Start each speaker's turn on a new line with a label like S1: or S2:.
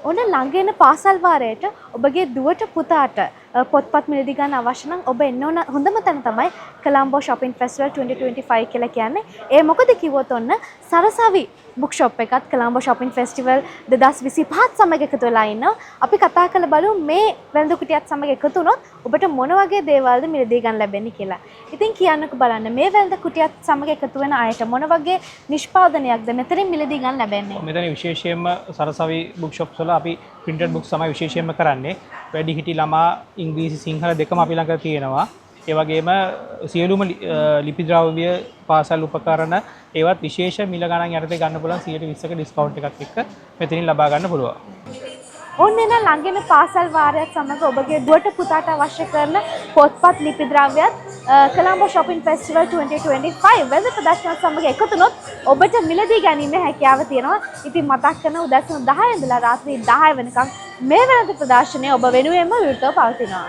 S1: ඔන්න ළඟ එන පාසල් වාරයට ඔබගේ දුවට පුතාට පොත්පත් මිලදී ගන්න අවශ්‍ය නම් ඔබ එන්න ඕන හොඳම තැන තමයි කොළඹ shopping festival 2025 කියලා කියන්නේ. ඒ මොකද කිව්වොත් ඔන්න සරසවි බුක් ෂොප් එකත් කොළඹ shopping festival 2025ත් සමග එකතු වෙලා ඉන්නවා. අපි කතා කරලා බලමු මේ වෙළඳ කුටියත් සමග එකතු වුණොත් ඔබට මොන වගේ දේවල්ද මිලදී ගන්න ලැබෙන්නේ කියලා. ඉතින් කියන්නකෝ බලන්න මේ වෙළඳ කුටියත් සමග එකතු වෙන අයට මොන වගේ නිෂ්පාදනයක්ද මෙතනින් මිලදී ගන්න ලැබෙන්නේ?
S2: මෙතන විශේෂයෙන්ම සරසවි බුක් ෂොප්ස් වල අපි printed books තමයි විශේෂයෙන්ම කරන්නේ. වැඩිහිටි ළමා ඉංග්‍රීසි සිංහල දෙකම අපි ළඟ තියෙනවා. ඒ වගේම සියලුම ලිපි ද්‍රව්‍ය පාසල් උපකරණ ඒවත් විශේෂ මිල ගණන් යටතේ ගන්න පුළුවන් 120ක ඩිස්කවුන්ට් එකක් එක්ක මෙතනින් ලබා ගන්න පුළුවන්.
S1: ඔන්න එන ළඟින පාසල් වාරයත් සමග ඔබගේ දුවට පුතාට අවශ්‍ය කරන පොත්පත් ලිපි ද්‍රව්‍යත් කොළඹ shopping festival 2025 වෙළඳ ප්‍රදර්ශනත් සමග එකතු වුණොත් ඔබට මිලදී ගැනීමේ හැකියාව තියෙනවා. ඉතින් මතක් කරන උදෑසන 10 ඉඳලා රාත්‍රී 10 වෙනකම් මේ වෙළඳ ප්‍රදර්ශනය ඔබ වෙනුවෙන්ම විවෘතව පවතිනවා.